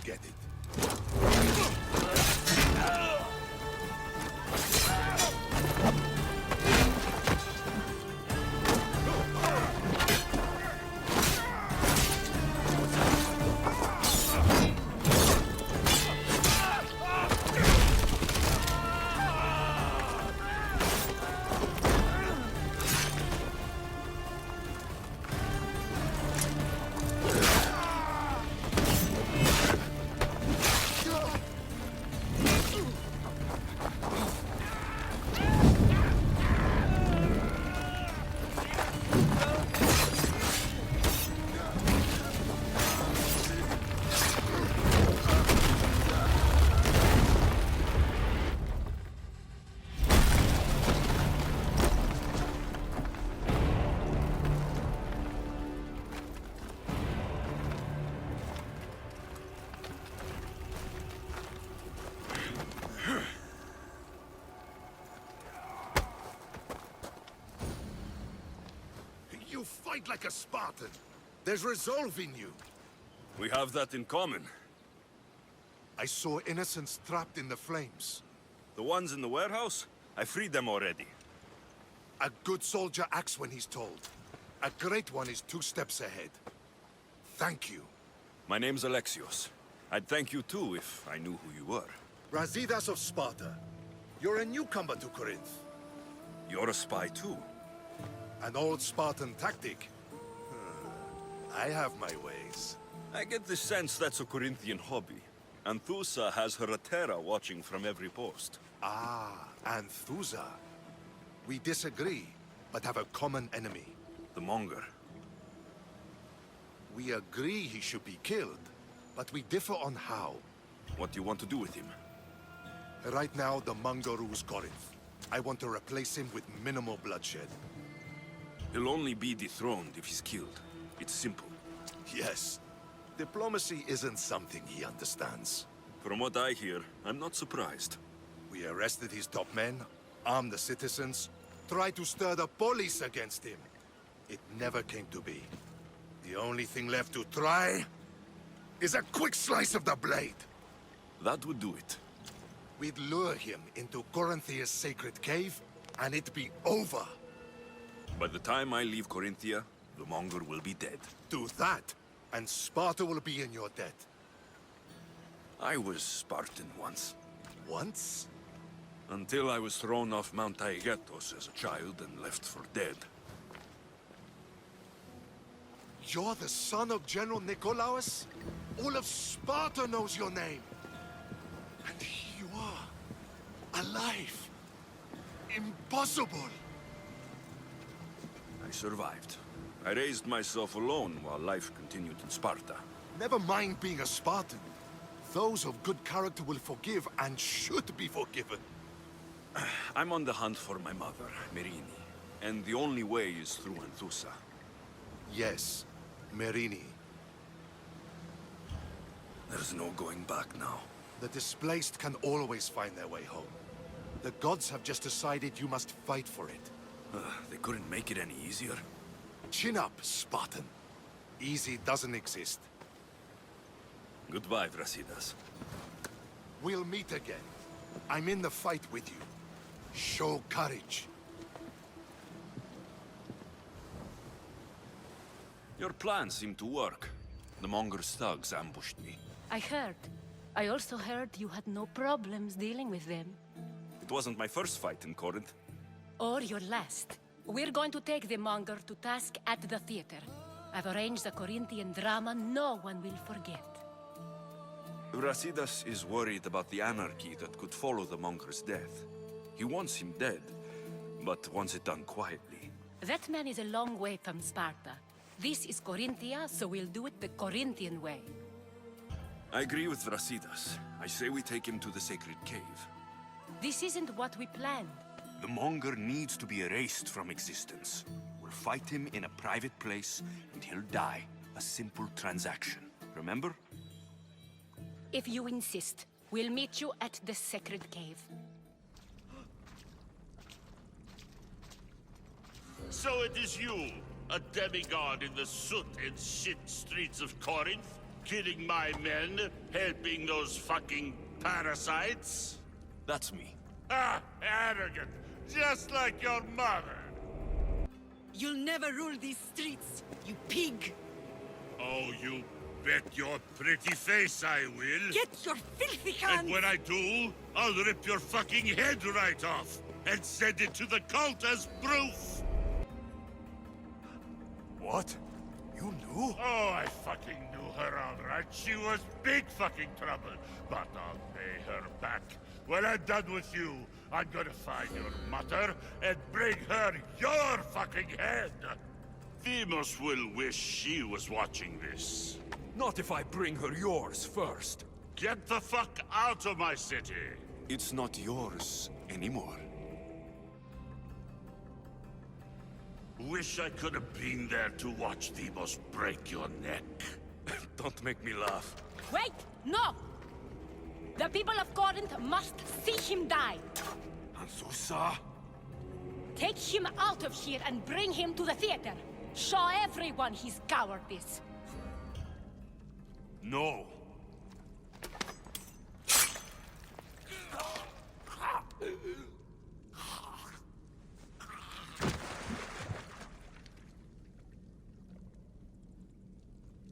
get it. You fight like a Spartan. There's resolve in you. We have that in common. I saw innocents trapped in the flames. The ones in the warehouse? I freed them already. A good soldier acts when he's told. A great one is 2 steps ahead. Thank you. My name's Alexios. I'd thank you too if I knew who you were. Brasidas of Sparta. You're a newcomer to Corinth. You're a spy too. An old Spartan tactic. I have my ways. I get the sense that's a Corinthian hobby. Anthusa has her Atera watching from every post. Ah, Anthusa. We disagree, but have a common enemy. The Monger. We agree he should be killed, but we differ on how. What do you want to do with him? Right now, the Monger rules Corinth. I want to replace him with minimal bloodshed. He'll only be dethroned if he's killed. It's simple. Yes. Diplomacy isn't something he understands. From what I hear, I'm not surprised. We arrested his top men, armed the citizens, tried to stir the police against him. It never came to be. The only thing left to try is a quick slice of the blade. That would do it. We'd lure him into Corinthia's sacred cave, and it'd be over. By the time I leave Corinthia, the Monger will be dead. Do that, and Sparta will be in your debt. I was Spartan once. Once? Until I was thrown off Mount Taygetos as a child and left for dead. You're the son of General Nikolaos? All of Sparta knows your name. And here you are, alive. Impossible. I survived. I raised myself alone while life continued in Sparta. Never mind being a Spartan. Those of good character will forgive and should be forgiven. I'm on the hunt for my mother, Merini. And the only way is through Anthusa. Yes, Merini. There's no going back now. The displaced can always find their way home. The gods have just decided you must fight for it. They couldn't make it any easier. Chin up, Spartan. Easy doesn't exist. Goodbye, Brasidas. We'll meet again. I'm in the fight with you. Show courage. Your plan seemed to work. The Monger's thugs ambushed me. I heard. I also heard you had no problems dealing with them. It wasn't my first fight in Corinth. Or your last. We're going to take the Monger to task at the theater. I've arranged a Corinthian drama no one will forget. Brasidas is worried about the anarchy that could follow the Monger's death. He wants him dead, but wants it done quietly. That man is a long way from Sparta. This is Corinthia, so we'll do it the Corinthian way. I agree with Brasidas. I say we take him to the sacred cave. This isn't what we planned. The Monger needs to be erased from existence. We'll fight him in a private place, and he'll die. A simple transaction. Remember? If you insist, we'll meet you at the sacred cave. So it is you, a demigod in the soot and shit streets of Corinth? killing my men, helping those fucking parasites? That's me. Ah, arrogant, just like your mother. You'll never rule these streets, you pig! Oh, you bet your pretty face I will. Get your filthy hands! And when I do, I'll rip your fucking head right off and send it to the cult as proof. What? You knew? Oh, I fucking knew her all right. She was big fucking trouble. But I'll pay her back. When I'm done with you, I'm gonna find your mother and bring her your fucking head. Demos will wish she was watching this. Not if I bring her yours first. Get the fuck out of my city. It's not yours anymore. Wish I could have been there to watch Demos break your neck. Don't make me laugh. Wait! No! The people of Corinth must see him die. Anthusa? Take him out of here and bring him to the theater. Show everyone his cowardice. No.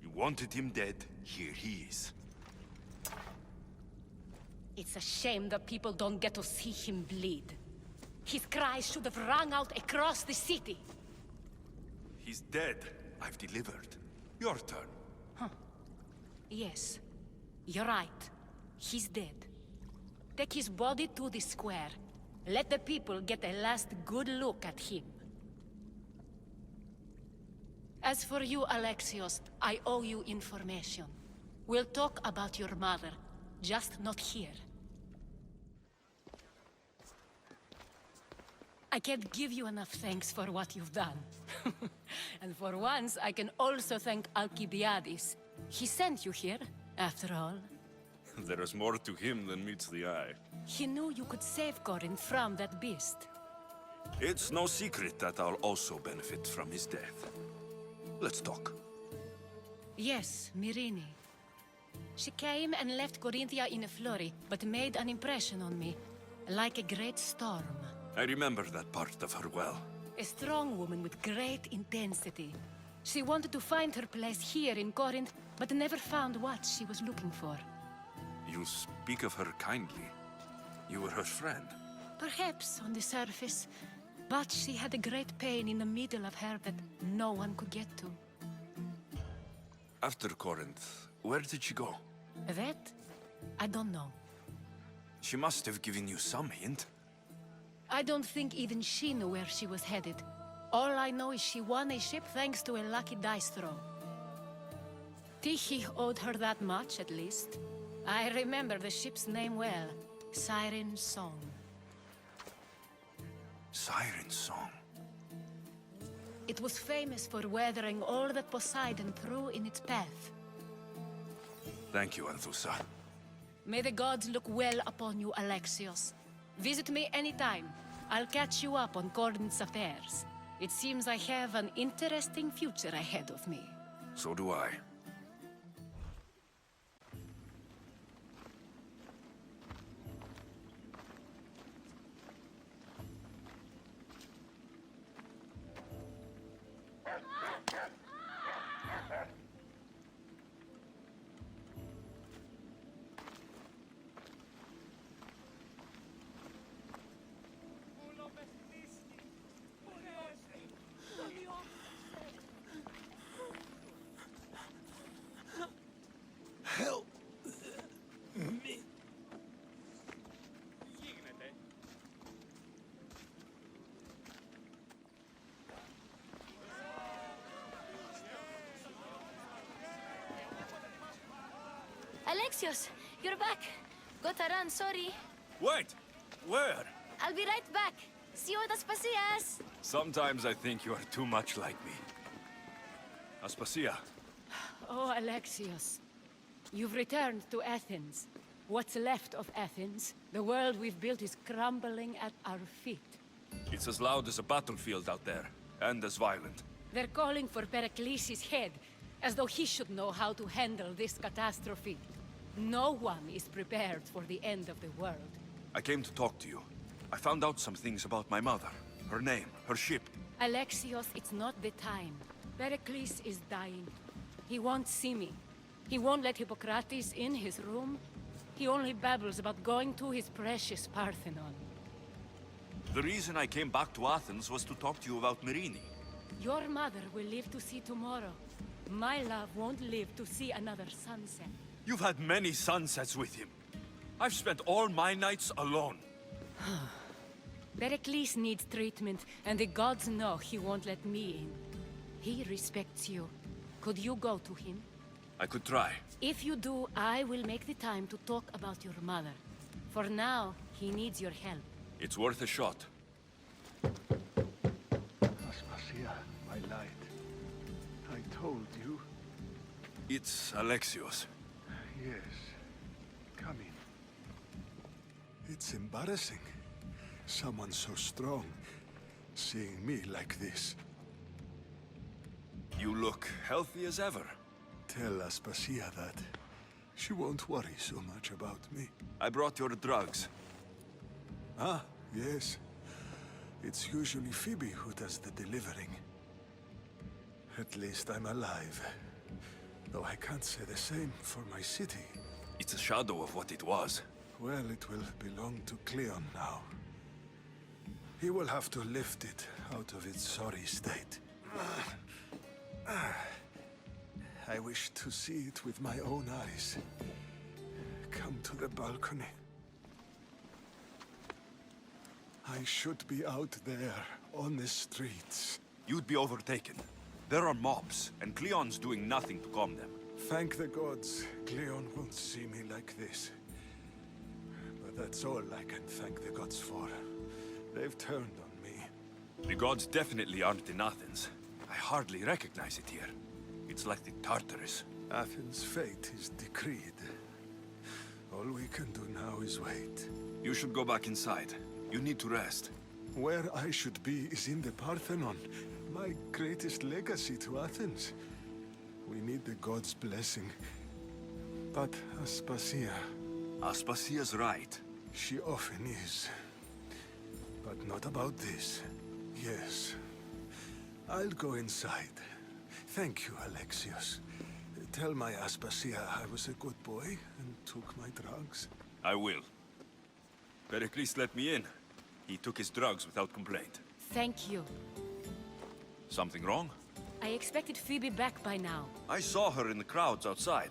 You wanted him dead. Here he is. It's a shame that people don't get to see him bleed. His cries should have rung out across the city. He's dead. I've delivered. Your turn. Yes, you're right. He's dead. Take his body to the square. Let the people get a last good look at him. As for you, Alexios, I owe you information. We'll talk about your mother, just not here. I can't give you enough thanks for what you've done. And for once, I can also thank Alcibiades. He sent you here, after all. There is more to him than meets the eye. He knew you could save Corinth from that beast. It's no secret that I'll also benefit from his death. Let's talk. Yes, Myrine. She came and left Corinthia in a flurry, but made an impression on me, like a great storm. I remember that part of her well. A strong woman with great intensity. She wanted to find her place here in Corinth, but never found what she was looking for. You speak of her kindly. You were her friend. Perhaps on the surface, but she had a great pain in the middle of her that no one could get to. After Corinth, where did she go? That? I don't know. She must have given you some hint. I don't think even she knew where she was headed. All I know is she won a ship thanks to a lucky dice throw. Tyche owed her that much, at least. I remember the ship's name well. Siren Song. Siren Song. It was famous for weathering all that Poseidon threw in its path. Thank you, Anthusa. May the gods look well upon you, Alexios. Visit me anytime. I'll catch you up on Corinth's affairs. It seems I have an interesting future ahead of me. So do I. Help me. Alexios, you're back. Gotta run, sorry. Wait! Where? I'll be right back. See you at Aspasias. Sometimes I think you are too much like me. Aspasia. Oh, Alexios. You've returned to Athens. What's left of Athens? The world we've built is crumbling at our feet. It's as loud as a battlefield out there, and as violent. They're calling for Pericles' head, As though he should know how to handle this catastrophe. No one is prepared for the end of the world. I came to talk to you. I found out some things about my mother. Her name, her ship. Alexios, it's not the time. Pericles is dying. He won't see me. He won't let Hippocrates in his room. He only babbles about going to his precious Parthenon. The reason I came back to Athens was to talk to you about Myrine. Your mother will live to see tomorrow. My love won't live to see another sunset. You've had many sunsets with him. I've spent all my nights alone. Pericles needs treatment, and the gods know he won't let me in. He respects you. Could you go to him? I could try. If you do, I will make the time to talk about your mother. For now, he needs your help. It's worth a shot. Aspasia, my light. I told you. It's Alexios. Yes. Come in. It's embarrassing. Someone so strong, seeing me like this. You look healthy as ever. Tell Aspasia that. She won't worry so much about me. I brought your drugs. Ah, yes. It's usually Phoebe who does the delivering. At least I'm alive. Though I can't say the same for my city. It's a shadow of what it was. Well, it will belong to Cleon now. He will have to lift it out of its sorry state. I wish to see it with my own eyes. Come to the balcony. I should be out there, on the streets. You'd be overtaken. There are mobs, and Cleon's doing nothing to calm them. Thank the gods, Cleon won't see me like this. But that's all I can thank the gods for. They've turned on me. The gods definitely aren't in Athens. I hardly recognize it here. It's like the Tartarus. Athens' fate is decreed. All we can do now is wait. You should go back inside. You need to rest. Where I should be is in the Parthenon, my greatest legacy to Athens. We need the gods' blessing. But Aspasia, Aspasia's right. she often is. But not about this. Yes. I'll go inside. Thank you, Alexios. Tell my Aspasia I was a good boy and took my drugs. I will. Pericles let me in. He took his drugs without complaint. Thank you. Something wrong? I expected Phoebe back by now. I saw her in the crowds outside.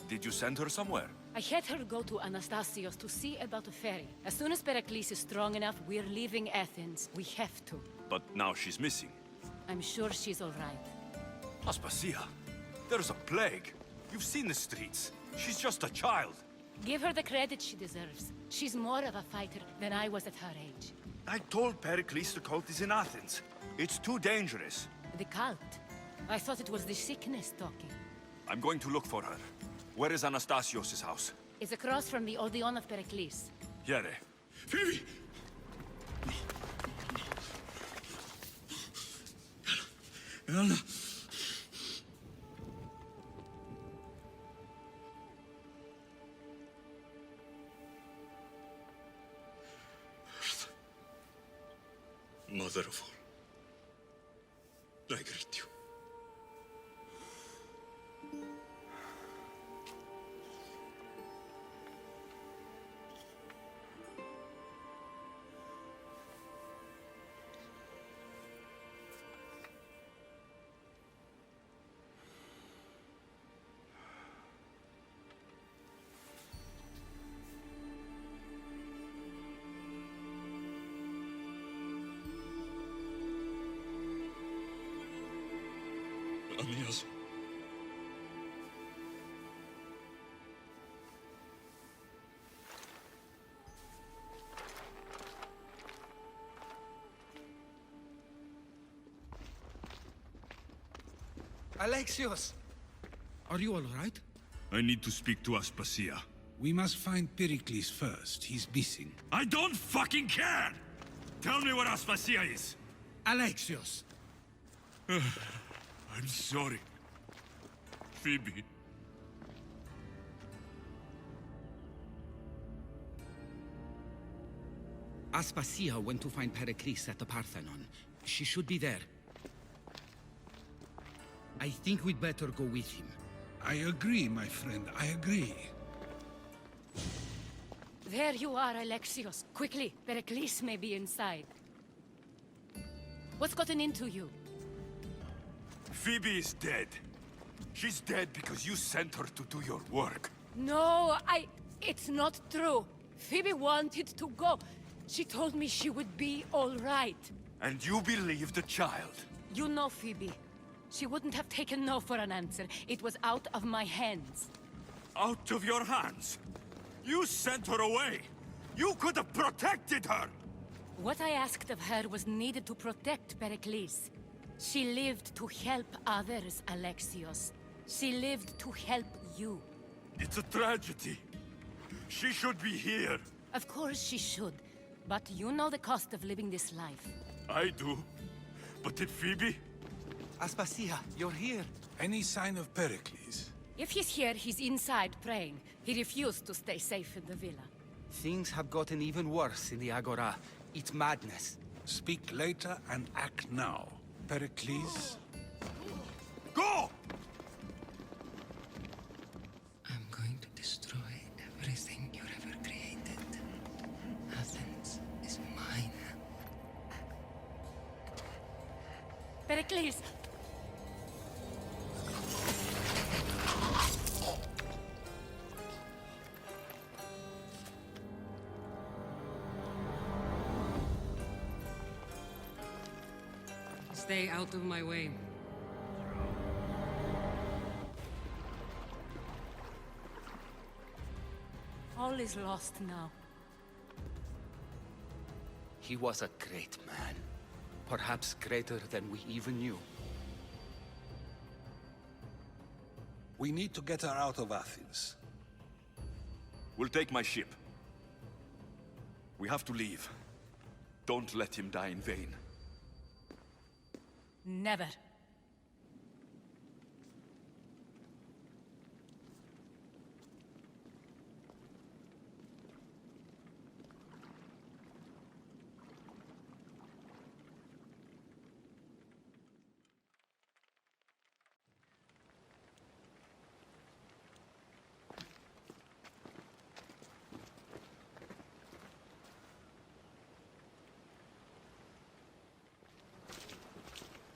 Did you send her somewhere? I had her go to Anastasios to see about a ferry. As soon as Pericles is strong enough, we're leaving Athens. We have to. But now she's missing. I'm sure she's all right. Aspasia, there's a plague. You've seen the streets. She's just a child. Give her the credit she deserves. She's more of a fighter than I was at her age. I told Pericles the cult is in Athens. It's too dangerous. The cult? I thought it was the sickness talking. I'm going to look for her. Where is Anastasios' house? It's across from the Odeon of Pericles. Here. Phoebe! Elena! Mother of all, I greet you. Aeneas. Alexios! Are you all right? I need to speak to Aspasia. We must find Pericles first. He's missing. I don't fucking care! Tell me where Aspasia is! Alexios! I'm sorry. Phoebe. Aspasia went to find Pericles at the Parthenon. She should be there. I think we'd better go with him. I agree, my friend, I agree. There you are, Alexios. Quickly, Pericles may be inside. What's gotten into you? Phoebe is dead. She's dead because you sent her to do your work. No, it's not true. Phoebe wanted to go. She told me she would be all right. And you believe the child? You know Phoebe. She wouldn't have taken no for an answer. It was out of my hands. Out of your hands? You sent her away! You could have protected her! What I asked of her was needed to protect Pericles. She lived to help others, Alexios. She lived to help you. It's a tragedy. She should be here. Of course she should. But you know the cost of living this life. I do. But did Phoebe? Aspasia, you're here. Any sign of Pericles? If he's here, he's inside praying. He refused to stay safe in the villa. Things have gotten even worse in the Agora. It's madness. Speak later and act now. Pericles? Go! I'm going to destroy everything you've ever created. Athens is mine. Pericles! Stay out of my way. All is lost now. He was a great man. Perhaps greater than we even knew. We need to get her out of Athens. We'll take my ship. We have to leave. Don't let him die in vain. Never.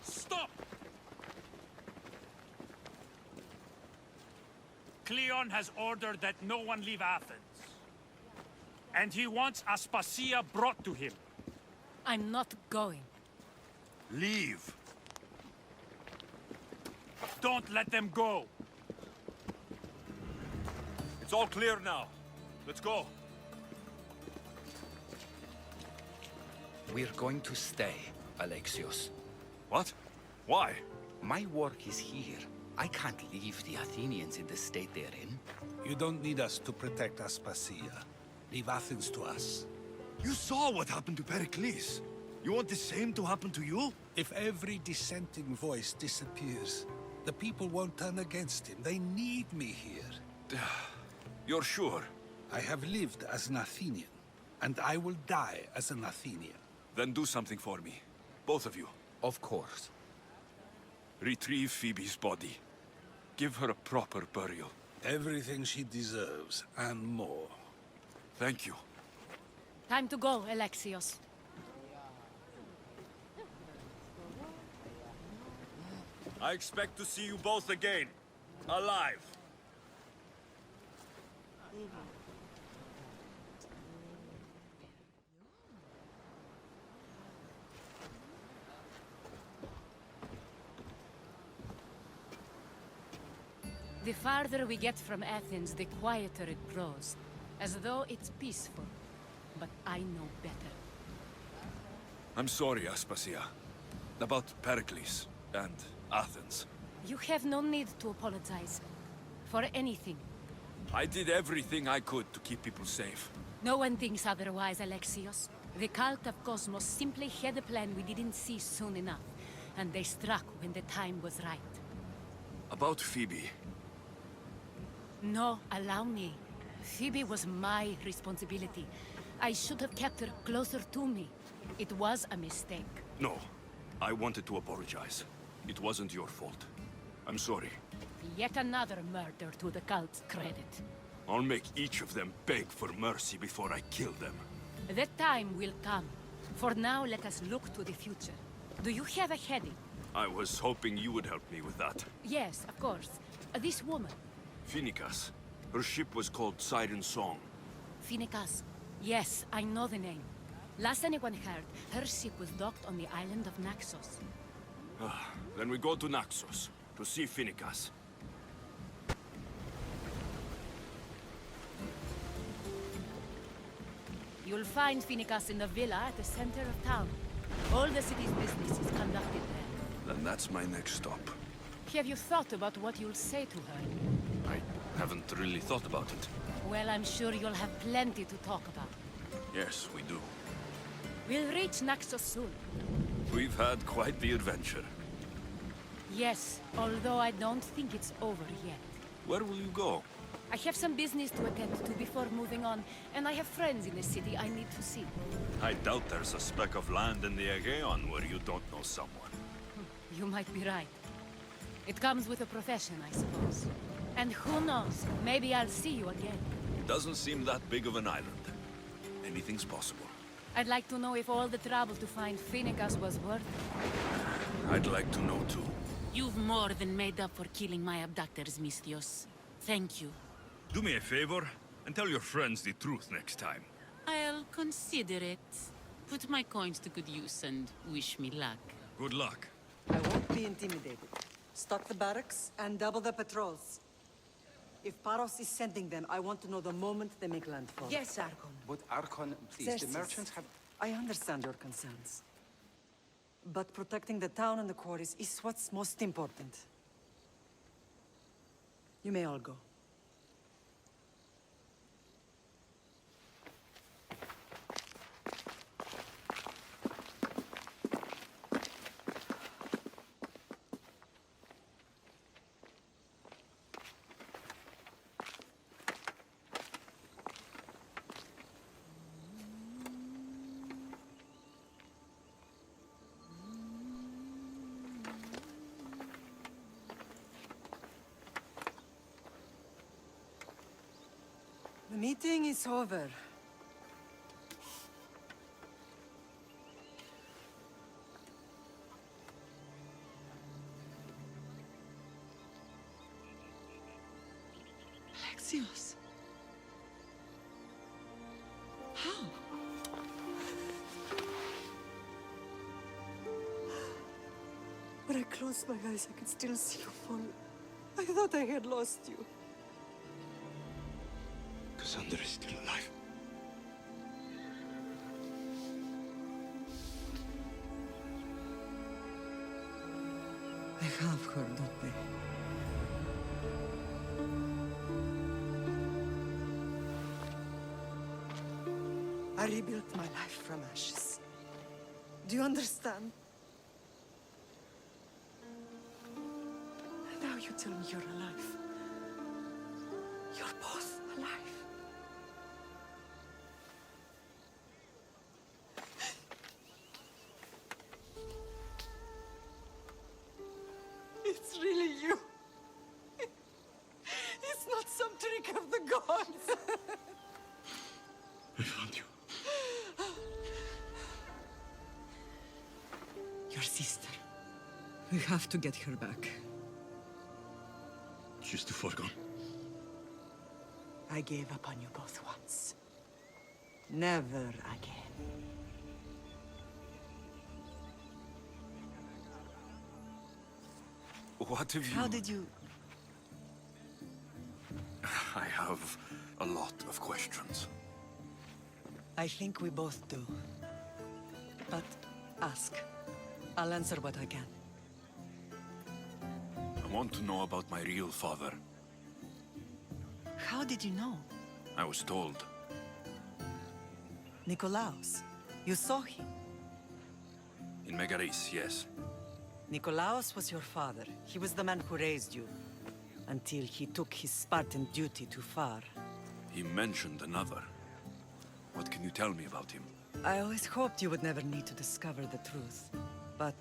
Stop! Cleon has ordered that no one leave Athens. And he wants Aspasia brought to him. I'm not going. Leave! Don't let them go! It's all clear now. Let's go. We're going to stay, Alexios. What? Why? My work is here. I can't leave the Athenians in the state they're in. You don't need us to protect Aspasia. Leave Athens to us. You saw what happened to Pericles. You want the same to happen to you? If every dissenting voice disappears, the people won't turn against him. They need me here. You're sure? I have lived as an Athenian, and I will die as an Athenian. Then do something for me. Both of you. Of course. Retrieve Phoebe's body. Give her a proper burial. Everything she deserves, and more. Thank you. Time to go, Alexios. I expect to see you both again. Alive. The farther we get from Athens, the quieter it grows. As though it's peaceful. But I know better. I'm sorry, Aspasia. About Pericles and Athens. You have no need to apologize. For anything. I did everything I could to keep people safe. No one thinks otherwise, Alexios. The cult of Cosmos simply had a plan we didn't see soon enough. And they struck when the time was right. About Phoebe, No, allow me. Phoebe was my responsibility. I should have kept her closer to me. It was a mistake. No. I wanted to apologize. It wasn't your fault. I'm sorry. Yet another murder to the cult's credit. I'll make each of them beg for mercy before I kill them. That time will come. For now, let us look to the future. Do you have a heading? I was hoping you would help me with that. Yes, of course. This woman. Finicas. Her ship was called Siren Song. Finicas. Yes, I know the name. Last anyone heard, her ship was docked on the island of Naxos. Then we go to Naxos, to see Finicas. You'll find Finicas in the villa at the center of town. All the city's business is conducted there. Then that's my next stop. Have you thought about what you'll say to her? I haven't really thought about it. Well, I'm sure you'll have plenty to talk about. Yes, we do. We'll reach Naxos soon. We've had quite the adventure. Yes, although I don't think it's over yet. Where will you go? I have some business to attend to before moving on, and I have friends in the city I need to see. I doubt there's a speck of land in the Aegean where you don't know someone. You might be right. It comes with a profession, I suppose. And who knows, maybe I'll see you again. It doesn't seem that big of an island. Anything's possible. I'd like to know if all the trouble to find Finicas was worth it. I'd like to know too. You've more than made up for killing my abductors, Misthios. Thank you. Do me a favor, and tell your friends the truth next time. I'll consider it. Put my coins to good use and wish me luck. Good luck. I won't be intimidated. Stock the barracks and double the patrols. If Paros is sending them, I want to know the moment they make landfall. Yes, Archon. But Archon, please, Xerxes, the merchants have... I understand your concerns. But protecting the town and the quarries is what's most important. You may all go. The meeting is over. Alexios. How? When I closed my eyes, I could still see you fall. I thought I had lost you. Cassandra is still alive. They have her, don't they? I rebuilt my life from ashes. Do you understand? Now you tell me you're alive. You're both alive. It's really you. It's not some trick of the gods. I found you. Your sister. We have to get her back. She's too far gone. I gave up on you both once. Never again. What have you... How did you... I have a lot of questions. I think we both do. But ask. I'll answer what I can. I want to know about my real father. How did you know? I was told. Nikolaos. You saw him. In Megaris, yes. Nikolaos was your father. He was the man who raised you. until he took his Spartan duty too far. He mentioned another. What can you tell me about him? I always hoped you would never need to discover the truth. But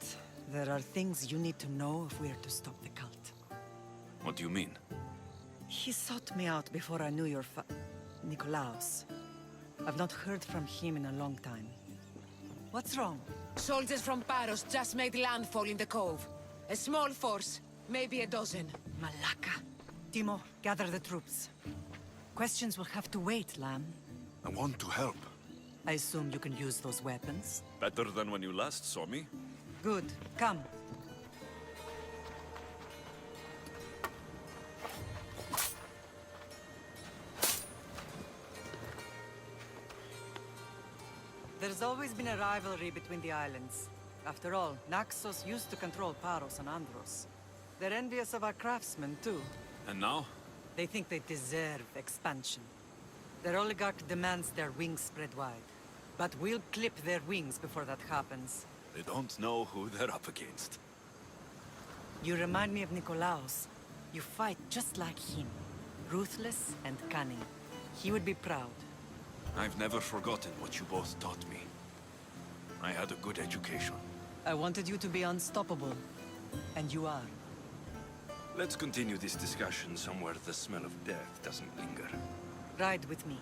there are things you need to know if we are to stop the cult. What do you mean? He sought me out before I knew your Nikolaos. I've not heard from him in a long time. What's wrong? Soldiers from Paros just made landfall in the cove. A small force, maybe a dozen. Malaka. Timo, gather the troops. Questions will have to wait, Lamb. I want to help. I assume you can use those weapons? Better than when you last saw me. Good. Come. There's always been a rivalry between the islands. After all, Naxos used to control Paros and Andros. They're envious of our craftsmen, too. And now? They think they deserve expansion. Their oligarch demands their wings spread wide. But we'll clip their wings before that happens. They don't know who they're up against. You remind me of Nikolaos. You fight just like him. Ruthless and cunning. He would be proud. I've never forgotten what you both taught me. I had a good education. I wanted you to be unstoppable. And you are. Let's continue this discussion somewhere the smell of death doesn't linger. Ride with me.